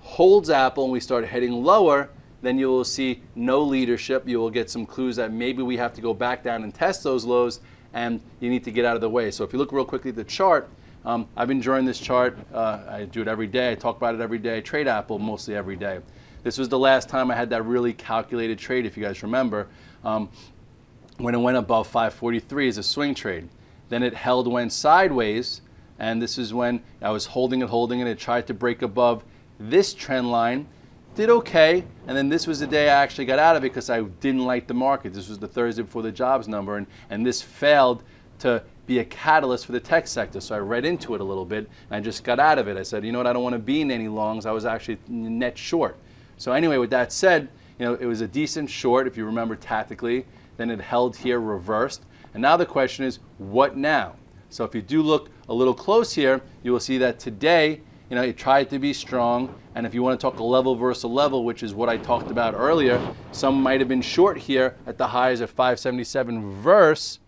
holds Apple and we start heading lower, then you will see no leadership. You will get some clues that maybe we have to go back down and test those lows, and you need to get out of the way. So if you look real quickly at the chart, I've been drawing this chart. I do it every day. I talk about it every day. I trade Apple mostly every day. This was the last time I had that really calculated trade, if you guys remember, when it went above 543 as a swing trade. Then it went sideways, and this is when I was holding it. It tried to break above this trend line. Did okay, and then this was the day I actually got out of it because I didn't like the market. This was the Thursday before the jobs number, and this failed to be a catalyst for the tech sector. So I read into it a little bit, and I just got out of it. I said, you know what, I don't want to be in any longs. I was actually net short. So anyway, with that said, it was a decent short, if you remember tactically. Then it held here, reversed, and now the question is, what now? So if you do look a little close here, you will see that today, it tried to be strong, and if you want to talk a level versus a level, which is what I talked about earlier, some might have been short here at the highs at 577 versus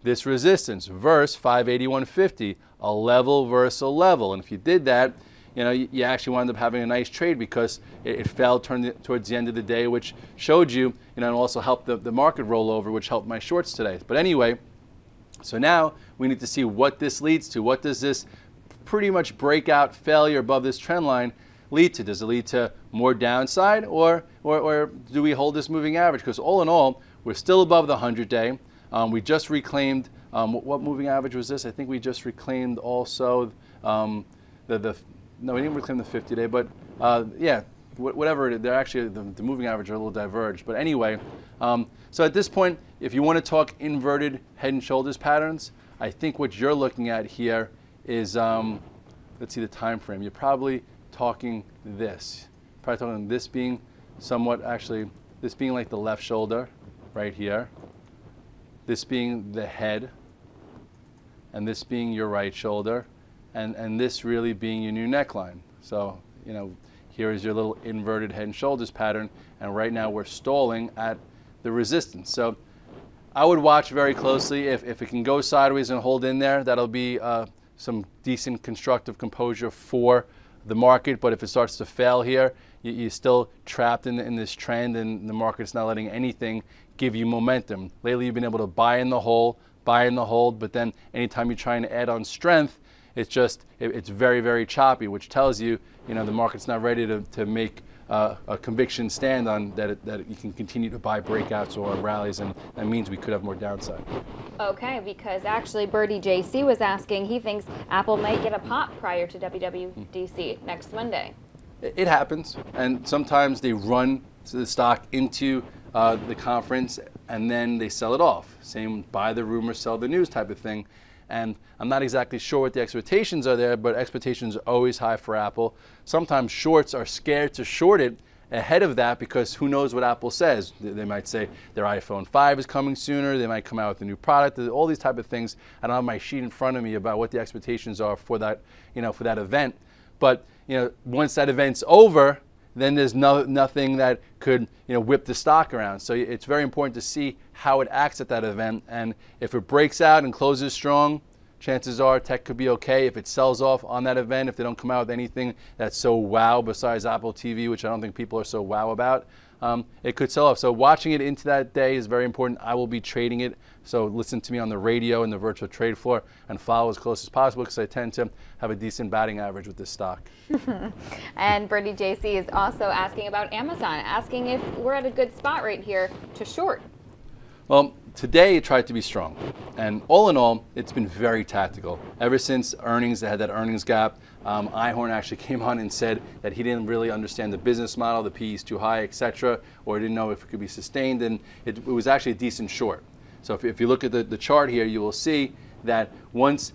this resistance, versus 581.50, a level versus a level. And if you did that, you actually wound up having a nice trade because it fell towards the end of the day, which showed you, and also helped the market roll over, which helped my shorts today. But anyway, so now we need to see what this leads to. What does this pretty much breakout failure above this trend line lead to? Does it lead to more downside, or do we hold this moving average? Because all in all, we're still above the 100-day. We just reclaimed, what moving average was this? I think we just reclaimed also no, we didn't reclaim the 50-day, but yeah, whatever it is, they're actually, the moving average are a little diverged. But anyway, so at this point, if you want to talk inverted head and shoulders patterns, I think what you're looking at here is, let's see the time frame. You're probably talking this. Probably talking this being somewhat, actually, this being like the left shoulder right here. This being the head, and this being your right shoulder, and this really being your new neckline. So, here is your little inverted head and shoulders pattern, and right now we're stalling at the resistance. So I would watch very closely. If it can go sideways and hold in there, that'll be some decent constructive composure for the market. But if it starts to fail here, you're still trapped in this trend, and the market's not letting anything give you momentum. Lately, you've been able to buy in the hold, but then anytime you're trying to add on strength, it's very, very choppy, which tells you, the market's not ready to make a conviction stand on that you can continue to buy breakouts or rallies, and that means we could have more downside. Okay, because actually Birdie JC was asking, he thinks Apple might get a pop prior to WWDC next Monday. It happens, and sometimes they run the stock into the conference and then they sell it off. Same buy the rumor, sell the news type of thing. And I'm not exactly sure what the expectations are there, but expectations are always high for Apple. Sometimes shorts are scared to short it ahead of that because who knows what Apple says. They might say their iPhone 5 is coming sooner, they might come out with a new product, all these type of things. I don't have my sheet in front of me about what the expectations are for that, for that event. But once that event's over, then there's nothing that could whip the stock around. So it's very important to see how it acts at that event, and if it breaks out and closes strong, chances are tech could be okay if it sells off on that event, if they don't come out with anything that's so wow besides Apple TV, which I don't think people are so wow about. It could sell off. So watching it into that day is very important. I will be trading it. So listen to me on the radio and the virtual trade floor and follow as close as possible because I tend to have a decent batting average with this stock. And Bertie JC is also asking about Amazon, asking if we're at a good spot right here to short. Well, today it tried to be strong. And all in all, it's been very tactical. Ever since earnings, they had that earnings gap. Ihorn actually came on and said that he didn't really understand the business model, the PE is too high, etc., or didn't know if it could be sustained, and it was actually a decent short. So if you look at the chart here, you will see that once,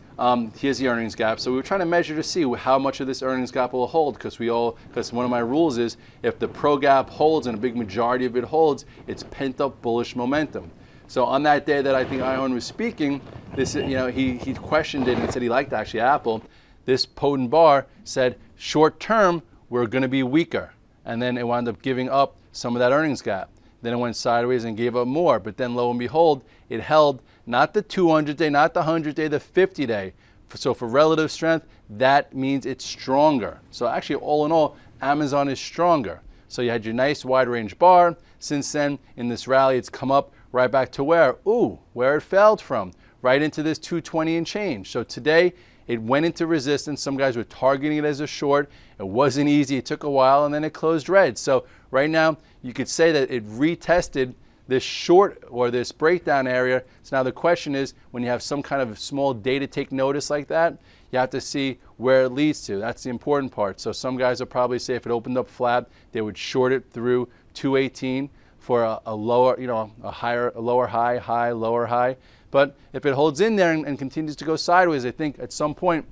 here's the earnings gap. So we were trying to measure to see how much of this earnings gap will hold, because one of my rules is if the pro gap holds and a big majority of it holds, it's pent up bullish momentum. So on that day that I think Ihorn was speaking, he questioned it and said he liked actually Apple. This potent bar said short term we're going to be weaker, and then it wound up giving up some of that earnings gap. Then it went sideways and gave up more, but then lo and behold, it held not the 200-day, not the 100-day, the 50-day. So for relative strength, that means it's stronger. So actually, all in all, Amazon is stronger. So you had your nice wide range bar. Since then, in this rally, it's come up right back to where? Ooh, where it failed from, right into this 220 and change. So today, it went into resistance. Some guys were targeting it as a short. It wasn't easy. It took a while, and then it closed red. So right now, you could say that it retested this short or this breakdown area. So now the question is, when you have some kind of small day to take notice like that, you have to see where it leads to. That's the important part. So some guys will probably say if it opened up flat, they would short it through 218 for a lower, a lower high, lower high. But if it holds in there and continues to go sideways, I think at some point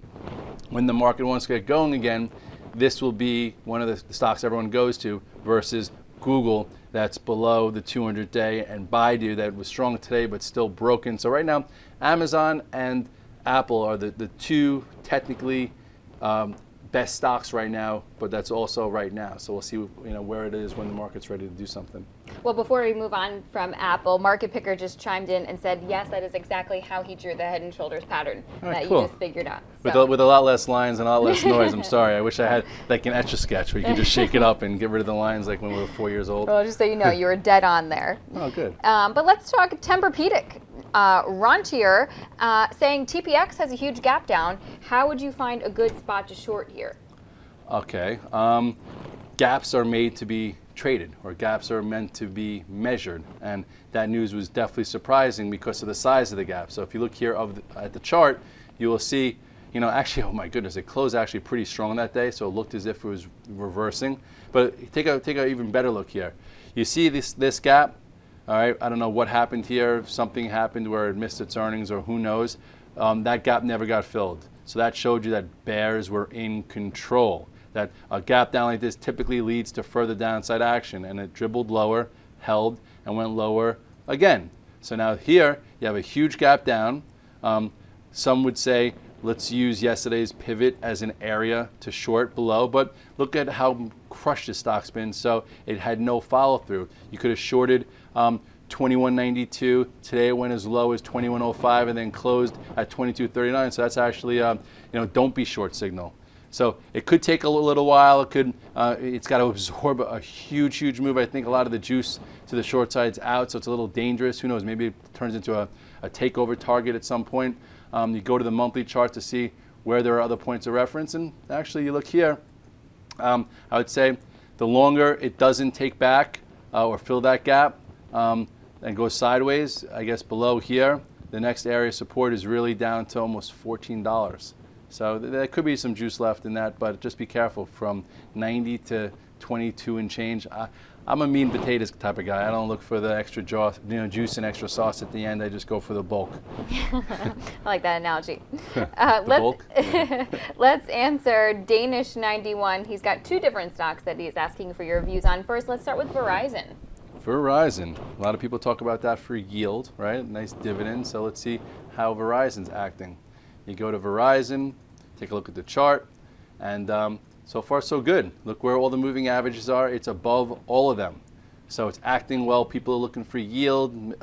when the market wants to get going again, this will be one of the stocks everyone goes to versus Google that's below the 200-day and Baidu that was strong today but still broken. So right now, Amazon and Apple are the two technically best stocks right now, but that's also right now. So we'll see where it is when the market's ready to do something. Well, before we move on from Apple, Market Picker just chimed in and said, yes, that is exactly how he drew the Head and Shoulders pattern that cool. you just figured out. So. With a lot less lines and a lot less noise. I'm sorry. I wish I had like an Etch-a-Sketch where you could just shake it up and get rid of the lines like when we were 4 years old. Well, just so you know, you were dead on there. Oh, good. But let's talk Tempur-Pedic. Rontier saying TPX has a huge gap down. How would you find a good spot to short here? Okay. Gaps are made to be traded, or gaps are meant to be measured, and that news was definitely surprising because of the size of the gap. So if you look here at the chart, you will see, actually, oh my goodness, it closed actually pretty strong that day, so it looked as if it was reversing. But take a even better look here. You see this gap. All right, I don't know what happened here. Something happened where it missed its earnings, or who knows. That gap never got filled. So that showed you that bears were in control. That a gap down like this typically leads to further downside action, and it dribbled lower, held, and went lower again. So now here you have a huge gap down. Some would say let's use yesterday's pivot as an area to short below, but look at how crushed the stock's been. So it had no follow through. You could have shorted 21.92. Today it went as low as 21.05 and then closed at 22.39. So that's actually don't be short signal. So it could take a little while. It's got to absorb a huge move. I think a lot of the juice to the short side's out, so it's a little dangerous. Who knows? Maybe it turns into a takeover target at some point. You go to the monthly chart to see where there are other points of reference, and actually you look here. I would say the longer it doesn't take back or fill that gap and goes sideways, I guess below here, the next area of support is really down to almost $14. So there could be some juice left in that, but just be careful from 90 to 22 and change. I'm a mean potatoes type of guy. I don't look for the extra juice and extra sauce at the end. I just go for the bulk. I like that analogy. Bulk? Let's answer Danish 91. He's got two different stocks that he's asking for your views on. First, let's start with Verizon. Verizon. A lot of people talk about that for yield, right? Nice dividend. So let's see how Verizon's acting. You go to Verizon, take a look at the chart, and so far so good. Look where all the moving averages are. It's above all of them. So it's acting well. People are looking for yield,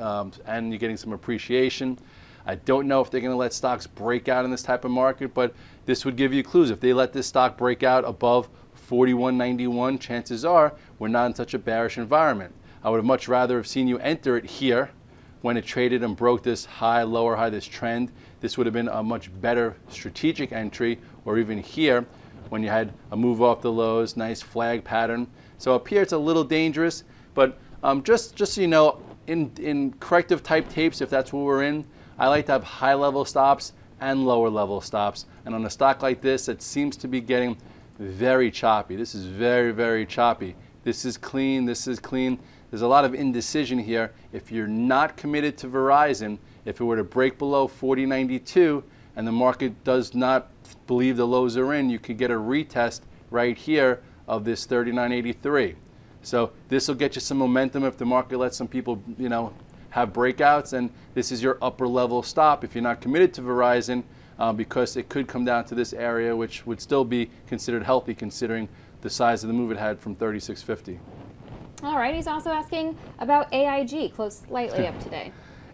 and you're getting some appreciation. I don't know if they're going to let stocks break out in this type of market, but this would give you clues. If they let this stock break out above 41.91, chances are we're not in such a bearish environment. I would have much rather have seen you enter it here when it traded and broke this high, lower high, this trend. This would have been a much better strategic entry, or even here when you had a move off the lows, nice flag pattern. So up here it's a little dangerous, but just so you know, in corrective type tapes, if that's what we're in, I like to have high level stops and lower level stops. And on a stock like this, it seems to be getting very choppy. This is very, very choppy. This is clean, this is clean. There's a lot of indecision here. If you're not committed to Verizon, if it were to break below 40.92 and the market does not believe the lows are in, you could get a retest right here of this 39.83. So this will get you some momentum if the market lets some people, have breakouts, and this is your upper level stop if you're not committed to Verizon, because it could come down to this area, which would still be considered healthy considering the size of the move it had from 36.50. All right, he's also asking about AIG, closed slightly up today.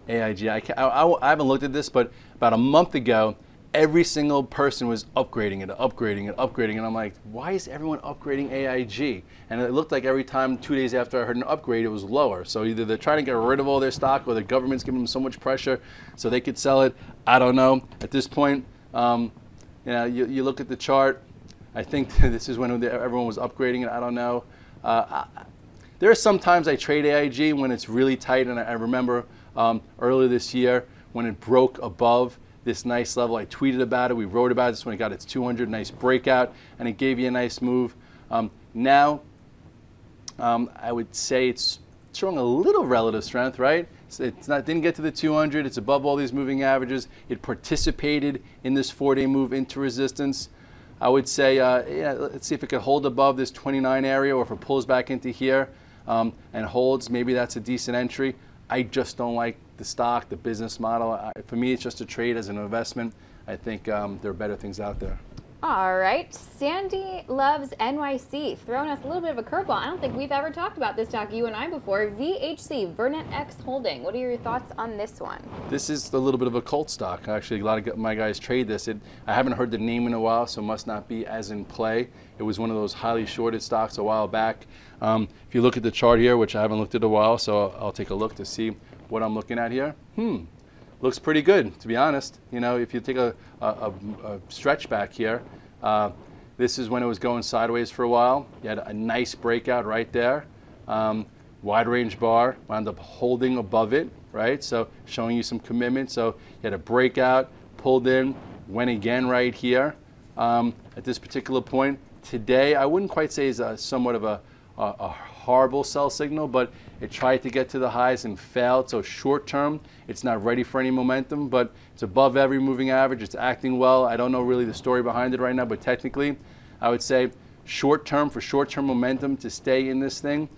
AIG, I haven't looked at this, but about a month ago, every single person was upgrading it, and I'm like, why is everyone upgrading AIG? And it looked like every time, 2 days after I heard an upgrade, it was lower. So either they're trying to get rid of all their stock, or the government's giving them so much pressure so they could sell it. I don't know. At this point, you look at the chart. I think this is when everyone was upgrading it. I don't know. There are some times I trade AIG when it's really tight, and I remember earlier this year when it broke above this nice level. I tweeted about it. We wrote about this when it got its 200, nice breakout, and it gave you a nice move. Now, I would say it's showing a little relative strength, right? Didn't get to the 200. It's above all these moving averages. It participated in this 4-day move into resistance. I would say, let's see if it could hold above this 29 area, or if it pulls back into here and holds, maybe that's a decent entry. I just don't like the stock, the business model. For me, it's just a trade as an investment. I think there are better things out there. All right, Sandy loves NYC, throwing us a little bit of a curveball. I don't think we've ever talked about this stock, you and I, before. VHC, Vernet X Holding. What are your thoughts on this one? This is a little bit of a cult stock. Actually, a lot of my guys trade this. I haven't heard the name in a while, so it must not be as in play. It was one of those highly shorted stocks a while back. If you look at the chart here, which I haven't looked at in a while, so I'll take a look to see what I'm looking at here. Looks pretty good, to be honest. If you take a stretch back here, this is when it was going sideways for a while. You had a nice breakout right there. Wide range bar, wound up holding above it, right? So showing you some commitment. So you had a breakout, pulled in, went again right here at this particular point. Today, I wouldn't quite say is somewhat of a horrible sell signal, but it tried to get to the highs and failed. So short term, it's not ready for any momentum, but it's above every moving average. It's acting well. I don't know really the story behind it right now, but technically, I would say short term, for short term momentum to stay in this thing,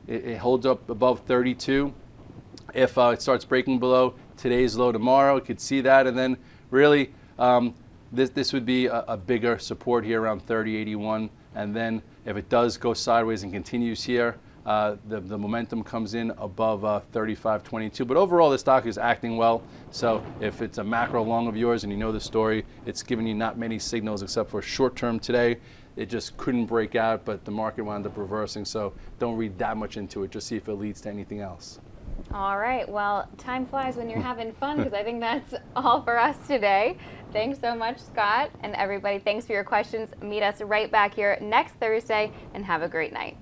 it holds up above 32. If it starts breaking below today's low tomorrow, you could see that, and then really this would be a bigger support here around 30.81, and then if it does go sideways and continues here, the momentum comes in above 35.22. But overall, the stock is acting well. So if it's a macro long of yours and you know the story, it's giving you not many signals except for short term today. It just couldn't break out, but the market wound up reversing. So don't read that much into it. Just see if it leads to anything else. All right. Well, time flies when you're having fun, because I think that's all for us today. Thanks so much, Scott, and everybody. Thanks for your questions. Meet us right back here next Thursday, and have a great night.